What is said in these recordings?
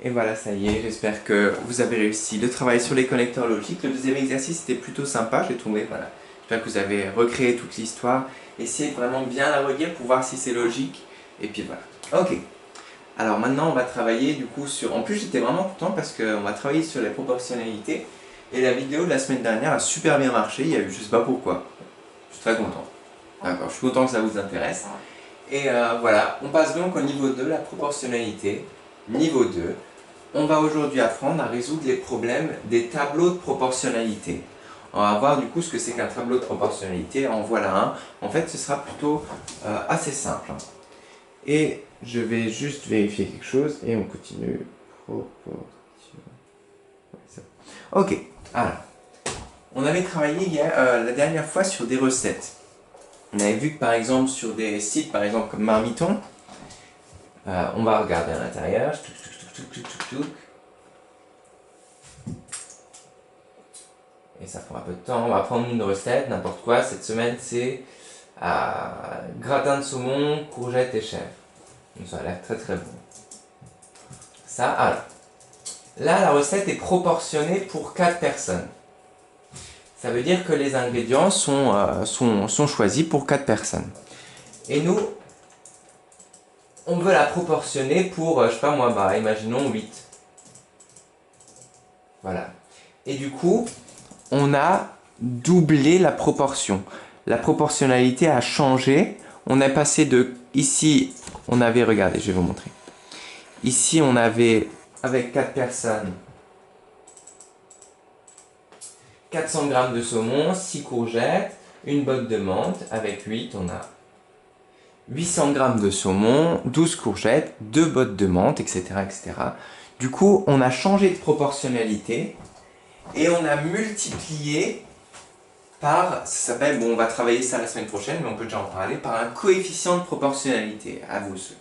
Et voilà, ça y est, j'espère que vous avez réussi le travail sur les connecteurs logiques. Le deuxième exercice était plutôt sympa, j'ai trouvé, voilà. J'espère que vous avez recréé toute l'histoire. Essayez de vraiment bien la relire pour voir si c'est logique. Et puis voilà. Ok. Alors maintenant, on va travailler du coup sur... En plus, j'étais vraiment content parce qu'on va travailler sur les proportionnalités. Et la vidéo de la semaine dernière a super bien marché. Il y a eu, je sais pas pourquoi. Je suis très content. D'accord, je suis content que ça vous intéresse. Et voilà, on passe donc au niveau 2, la proportionnalité. Niveau 2. On va aujourd'hui apprendre à résoudre les problèmes des tableaux de proportionnalité. On va voir du coup ce que c'est qu'un tableau de proportionnalité. En voilà un. En fait, ce sera plutôt assez simple. Et je vais juste vérifier quelque chose et on continue. Ok, alors. On avait travaillé la dernière fois sur des recettes. On avait vu que par exemple sur des sites par exemple comme Marmiton, on va regarder à l'intérieur. Et ça prend un peu de temps. On va prendre une recette, n'importe quoi. Cette semaine c'est gratin de saumon, courgettes et chèvre. Donc ça a l'air très très bon. Ça, alors. Là la recette est proportionnée pour 4 personnes. Ça veut dire que les ingrédients sont choisis pour 4 personnes. Et nous, on veut la proportionner pour, je sais pas moi, imaginons 8. Voilà. Et du coup, on a doublé la proportion. La proportionnalité a changé. On est passé de... Ici, on avait... Regardez, je vais vous montrer. Ici, on avait, avec 4 personnes, 400 g de saumon, 6 courgettes, une botte de menthe. Avec 8, on a 800 g de saumon, 12 courgettes, 2 bottes de menthe, etc., etc. Du coup, on a changé de proportionnalité et on a multiplié par, ça s'appelle, bon on va travailler ça la semaine prochaine, mais on peut déjà en parler, par un coefficient de proportionnalité, à vous ceux.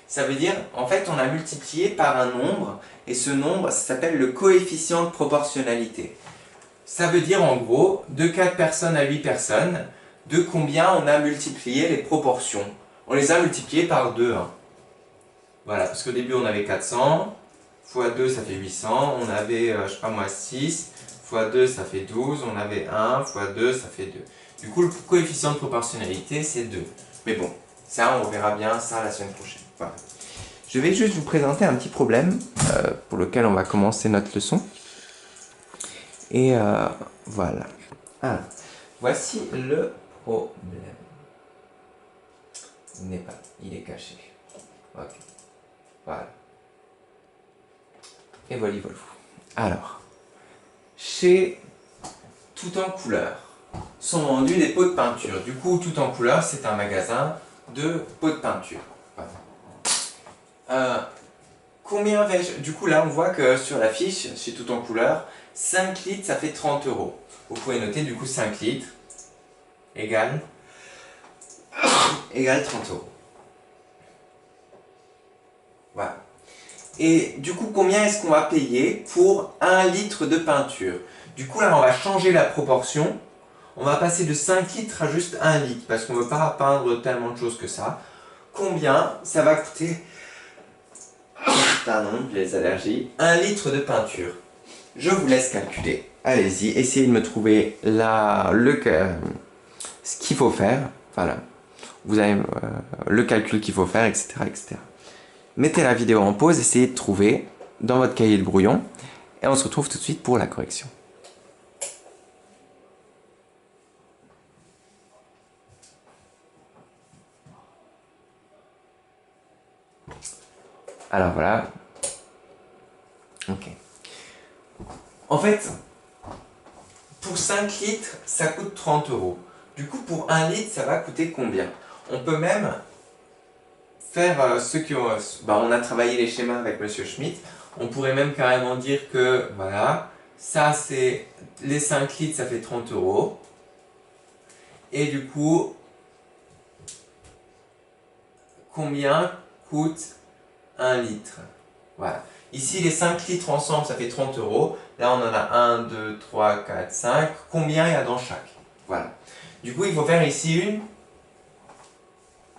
Ça veut dire, en fait, on a multiplié par un nombre, et ce nombre, ça s'appelle le coefficient de proportionnalité. Ça veut dire, en gros, de 4 personnes à 8 personnes, de combien on a multiplié les proportions. On les a multipliées par 2. Hein. Voilà, parce qu'au début, on avait 400, fois 2, ça fait 800, on avait, je sais pas moi, 6, fois 2, ça fait 12, on avait 1, fois 2, ça fait 2. Du coup, le coefficient de proportionnalité, c'est 2. Mais bon, ça, on verra bien ça la semaine prochaine. Voilà. Je vais juste vous présenter un petit problème pour lequel on va commencer notre leçon. Et voilà. Ah, voici le problème. Il n'est pas, il est caché. Ok. Voilà. Et voilà, voilà. Alors, chez Tout en Couleur sont vendus des pots de peinture. Du coup, Tout en Couleur, c'est un magasin de pots de peinture. Voilà. Combien vais-je... Du coup, là, on voit que sur la fiche, chez Tout en Couleur, 5 litres, ça fait 30 €. Vous pouvez noter, du coup, 5 litres égale 30 €. Voilà. Et du coup, combien est-ce qu'on va payer pour 1 litre de peinture? Du coup, là, on va changer la proportion. On va passer de 5 litres à juste 1 litre, parce qu'on ne veut pas peindre tellement de choses que ça. Combien ça va coûter? Pardon, j'ai les allergies. 1 litre de peinture. Je vous laisse calculer. Allez-y, essayez de me trouver ce qu'il faut faire. Voilà. Vous avez le calcul qu'il faut faire, etc., etc. Mettez la vidéo en pause, essayez de trouver dans votre cahier de brouillon. Et on se retrouve tout de suite pour la correction. Alors voilà. Ok. En fait, pour 5 litres, ça coûte 30 €. Du coup, pour 1 litre, ça va coûter combien? On peut même faire ceux qui ont... on a travaillé les schémas avec Monsieur Schmitt. On pourrait même carrément dire que, voilà, ça c'est... Les 5 litres, ça fait 30 €. Et du coup, combien coûte 1 litre? Voilà. Ici, les 5 litres ensemble, ça fait 30 €. Là, on en a 1, 2, 3, 4, 5. Combien il y a dans chaque? Voilà. Du coup, il faut faire ici une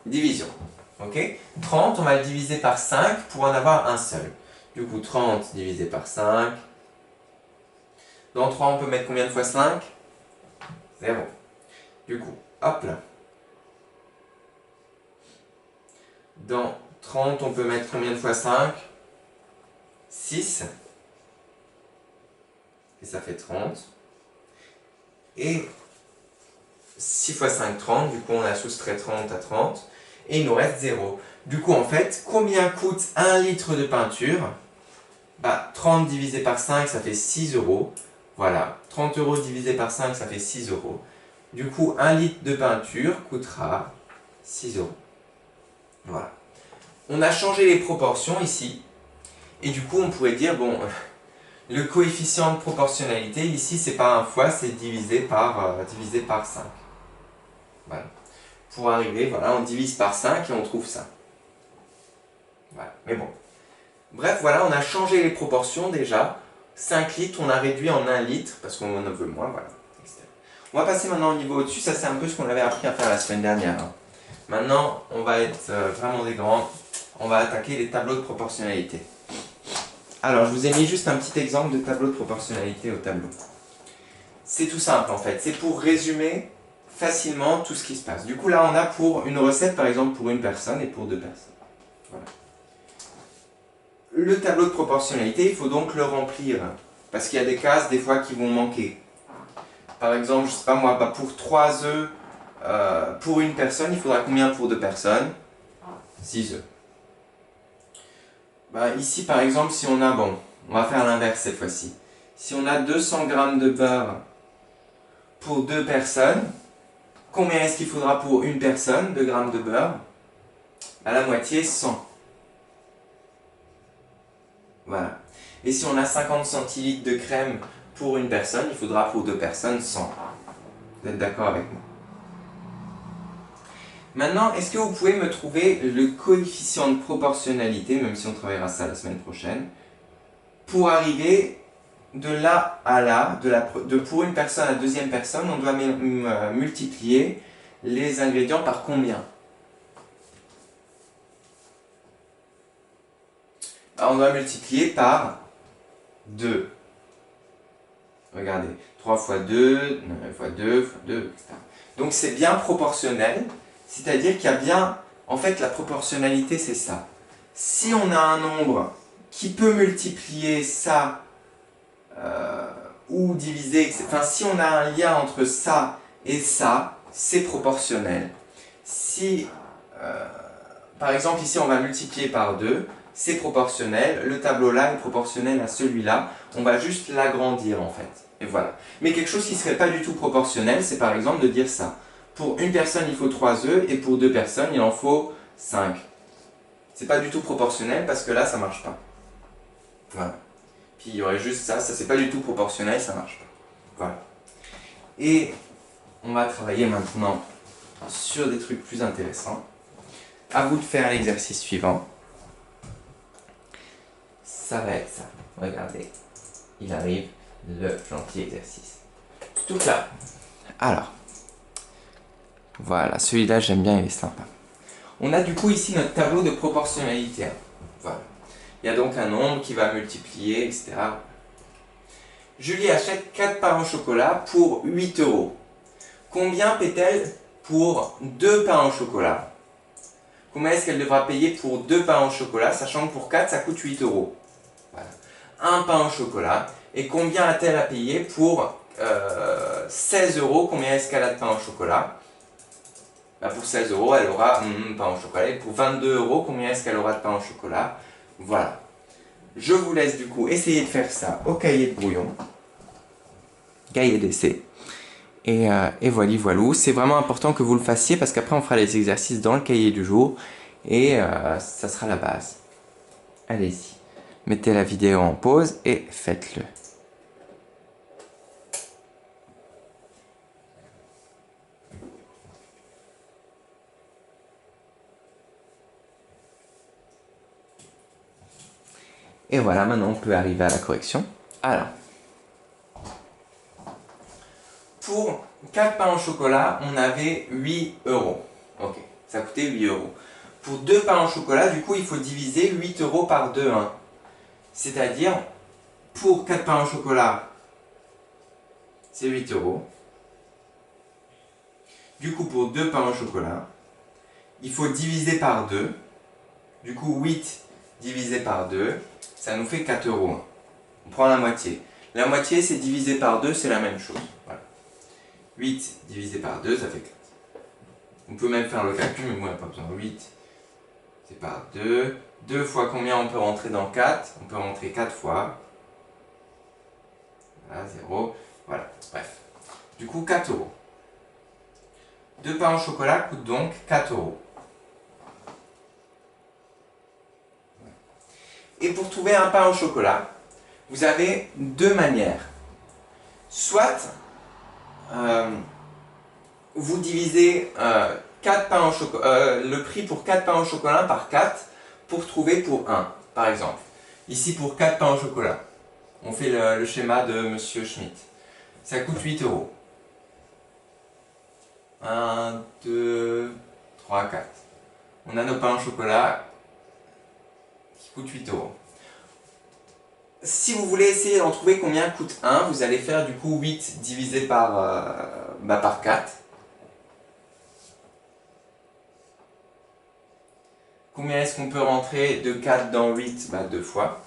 division. Ok? 30, on va le diviser par 5 pour en avoir un seul. Du coup, 30 divisé par 5. Dans 3, on peut mettre combien de fois 5? 0. Du coup, hop là. Dans 30, on peut mettre combien de fois 5? 6. Et ça fait 30. Et 6 fois 5, 30. Du coup, on a soustrait 30 à 30. Et il nous reste 0. Du coup, en fait, combien coûte 1 litre de peinture? 30 divisé par 5, ça fait 6 euros. Voilà, 30 euros divisé par 5, ça fait 6 euros. Du coup, 1 litre de peinture coûtera 6 euros. Voilà. On a changé les proportions ici. Et du coup, on pourrait dire, bon, le coefficient de proportionnalité, ici, c'est pas un fois, c'est divisé par 5. Voilà. Pour arriver, voilà, on divise par 5 et on trouve ça. Voilà, mais bon. Bref, voilà, on a changé les proportions déjà. 5 litres, on a réduit en 1 litre, parce qu'on en veut moins, voilà. On va passer maintenant au niveau au-dessus, ça c'est un peu ce qu'on avait appris à faire la semaine dernière. Maintenant, on va être vraiment des grands, on va attaquer les tableaux de proportionnalité. Alors, je vous ai mis juste un petit exemple de tableau de proportionnalité au tableau. C'est tout simple en fait, c'est pour résumer facilement tout ce qui se passe. Du coup, là, on a pour une recette, par exemple, pour une personne et pour deux personnes. Voilà. Le tableau de proportionnalité, il faut donc le remplir, parce qu'il y a des cases, des fois, qui vont manquer. Par exemple, je ne sais pas moi, pour 3 œufs, pour une personne, il faudra combien pour deux personnes? 6 œufs. Ici, par exemple, si on a, bon, on va faire l'inverse cette fois-ci. Si on a 200 g de beurre pour deux personnes, combien est-ce qu'il faudra pour une personne, 2 g de beurre? À la moitié, 100. Voilà. Et si on a 50 centilitres de crème pour une personne, il faudra pour deux personnes 100. Vous êtes d'accord avec moi? Maintenant, est-ce que vous pouvez me trouver le coefficient de proportionnalité, même si on travaillera ça la semaine prochaine, pour arriver de là à là, pour une personne à deuxième personne, on doit multiplier les ingrédients par combien? On doit multiplier par 2. Regardez, 3 fois 2, 9 fois 2, fois 2, etc. Donc c'est bien proportionnel, c'est-à-dire qu'il y a bien... En fait, la proportionnalité, c'est ça. Si on a un nombre qui peut multiplier ça, ou diviser, enfin si on a un lien entre ça et ça, c'est proportionnel. Si, par exemple, ici on va multiplier par 2, c'est proportionnel, le tableau là est proportionnel à celui-là, on va juste l'agrandir en fait, et voilà. Mais quelque chose qui ne serait pas du tout proportionnel, c'est par exemple de dire ça. Pour une personne il faut 3 œufs, et pour deux personnes il en faut 5. C'est pas du tout proportionnel parce que là ça marche pas. Voilà. Puis il y aurait juste ça c'est pas du tout proportionnel, ça marche pas. Voilà. Et on va travailler maintenant sur des trucs plus intéressants. À vous de faire l'exercice suivant. Ça va être ça. Regardez, il arrive le gentil exercice. Tout là. Alors, voilà, celui-là j'aime bien, il est sympa. On a du coup ici notre tableau de proportionnalité. Voilà. Il y a donc un nombre qui va multiplier, etc. Julie achète 4 pains au chocolat pour 8 euros. Combien paie-t-elle pour 2 pains au chocolat? Combien est-ce qu'elle devra payer pour 2 pains au chocolat, sachant que pour 4 ça coûte 8 euros? Voilà. Un pain au chocolat. Et combien a-t-elle à payer pour 16 euros? Combien est-ce qu'elle a de pain au chocolat? Pour 16 euros, elle aura pain au chocolat. Et pour 22 euros, combien est-ce qu'elle aura de pain au chocolat? Voilà. Je vous laisse du coup essayer de faire ça au cahier de brouillon. Cahier d'essai. Et voilà, voilou. C'est vraiment important que vous le fassiez parce qu'après on fera les exercices dans le cahier du jour. Et ça sera la base. Allez-y. Mettez la vidéo en pause et faites-le. Et voilà, maintenant on peut arriver à la correction. Alors, pour 4 pains au chocolat, on avait 8 euros. Ok, ça coûtait 8 euros. Pour 2 pains au chocolat, du coup, il faut diviser 8 euros par 2. Hein. C'est-à-dire, pour 4 pains au chocolat, c'est 8 euros. Du coup, pour 2 pains au chocolat, il faut diviser par 2. Du coup, 8 divisé par 2, ça nous fait 4 euros. On prend la moitié. La moitié, c'est divisé par 2, c'est la même chose. Voilà. 8 divisé par 2, ça fait 4. On peut même faire le calcul, mais bon, il n'y a pas besoin. 8, c'est par 2. 2 fois combien on peut rentrer dans 4? On peut rentrer 4 fois. Voilà, 0. Voilà, bref. Du coup, 4 euros. 2 pains au chocolat coûtent donc 4 euros. Et pour trouver un pain au chocolat, vous avez deux manières. Soit vous divisez 4 pains au le prix pour 4 pains au chocolat par 4 pour trouver pour 1, par exemple. Ici, pour 4 pains au chocolat, on fait le schéma de Monsieur Schmitt. Ça coûte 8 euros. 1, 2, 3, 4. On a nos pains au chocolat qui coûtent 8 euros. Si vous voulez essayer d'en trouver combien coûte 1, vous allez faire du coup 8 divisé par 4. Combien est-ce qu'on peut rentrer de 4 dans 8? 2 fois.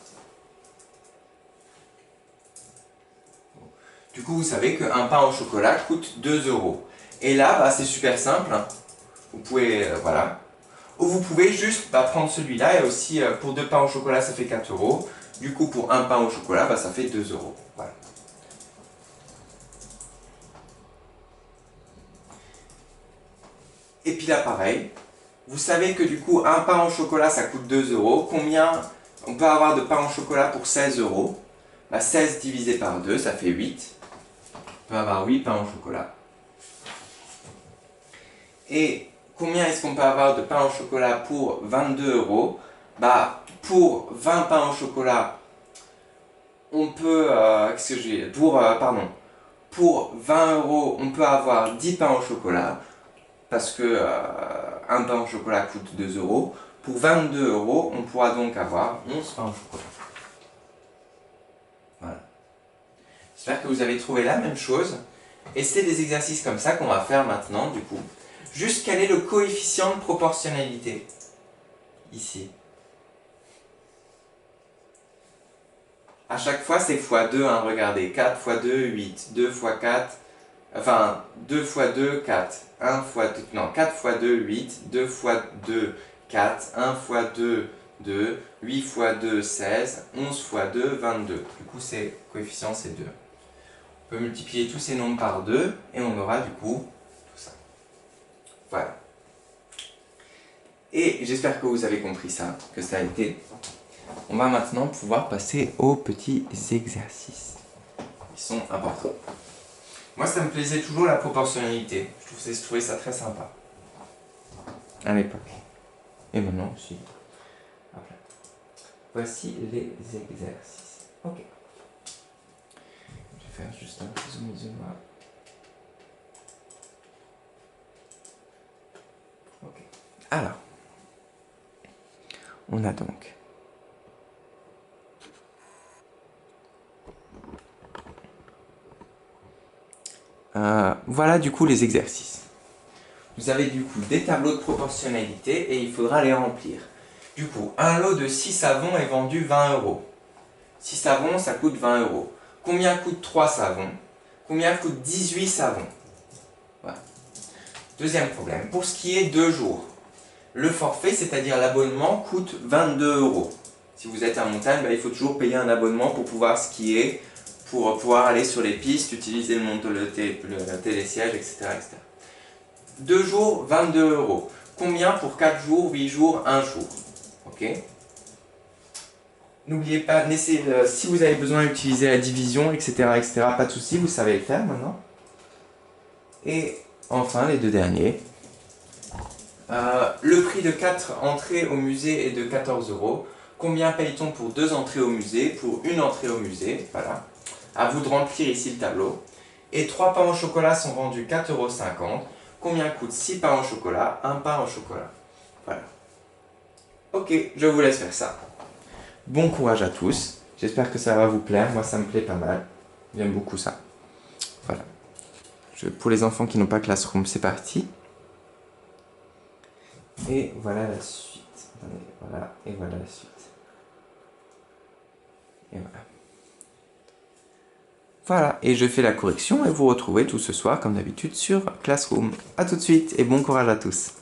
Du coup, vous savez qu'un pain au chocolat coûte 2 euros. Et là, c'est super simple. Vous pouvez, voilà. Ou vous pouvez juste prendre celui-là et aussi pour 2 pains au chocolat, ça fait 4 euros. Du coup, pour un pain au chocolat, ça fait 2 euros. Voilà. Et puis là, pareil. Vous savez que du coup, un pain au chocolat, ça coûte 2 euros. Combien on peut avoir de pain au chocolat pour 16 euros? 16 divisé par 2, ça fait 8. On peut avoir 8 pains au chocolat. Et combien est-ce qu'on peut avoir de pain au chocolat pour 22 euros? Pour 20 pains au chocolat, on peut... qu'est-ce que j'ai? Pour 20 euros, on peut avoir 10 pains au chocolat. Parce que un pain au chocolat coûte 2 euros. Pour 22 euros, on pourra donc avoir 11 pains au chocolat. Voilà. J'espère que vous avez trouvé la même chose. Et c'est des exercices comme ça qu'on va faire maintenant, du coup. Juste quel est le coefficient de proportionnalité? Ici. À chaque fois, c'est x2, hein, regardez. 4 x 2, 8. 2 x 4, enfin, 2 x 2, 4. 1 x 2, non, 4 x 2, 8. 2 x 2, 4. 1 x 2, 2. 8 x 2, 16. 11 x 2, 22. Du coup, c'est coefficient, c'est 2. On peut multiplier tous ces nombres par 2 et on aura du coup tout ça. Voilà. Et j'espère que vous avez compris ça, que ça a été. On va maintenant pouvoir passer aux petits exercices. Ils sont importants. Moi, ça me plaisait toujours la proportionnalité. Je trouvais ça très sympa. À l'époque. Et maintenant aussi. Voilà. Voici les exercices. Ok. Je vais faire juste un petit zoom. Ok. Alors. On a donc voilà du coup les exercices. Vous avez du coup des tableaux de proportionnalité et il faudra les remplir. Du coup, un lot de 6 savons est vendu 20 euros. 6 savons, ça coûte 20 euros. Combien coûte 3 savons? Combien coûte 18 savons? Voilà. Deuxième problème, pour ce qui est 2 jours, le forfait, c'est-à-dire l'abonnement, coûte 22 euros. Si vous êtes en montagne, il faut toujours payer un abonnement pour pouvoir skier, pour pouvoir aller sur les pistes, utiliser le télésiège, etc., etc. 2 jours, 22 euros. Combien pour 4 jours, 8 jours, 1 jour? Ok. N'oubliez pas, si vous avez besoin d'utiliser la division, etc., etc., pas de souci, vous savez le faire maintenant. Et enfin, les deux derniers. Le prix de 4 entrées au musée est de 14 euros. Combien paye-t-on pour 2 entrées au musée, pour une entrée au musée? Voilà. À vous de remplir ici le tableau. Et 3 pains au chocolat sont vendus 4,50 euros. Combien coûte 6 pains au chocolat, 1 pain au chocolat? Voilà. Ok, je vous laisse faire ça. Bon courage à tous. J'espère que ça va vous plaire. Moi, ça me plaît pas mal. J'aime beaucoup ça. Voilà. Pour les enfants qui n'ont pas Classroom, c'est parti. Et voilà la suite. Attendez, voilà, et voilà la suite. Et voilà. Voilà, et je fais la correction et vous retrouvez tout ce soir, comme d'habitude, sur Classroom. A tout de suite et bon courage à tous.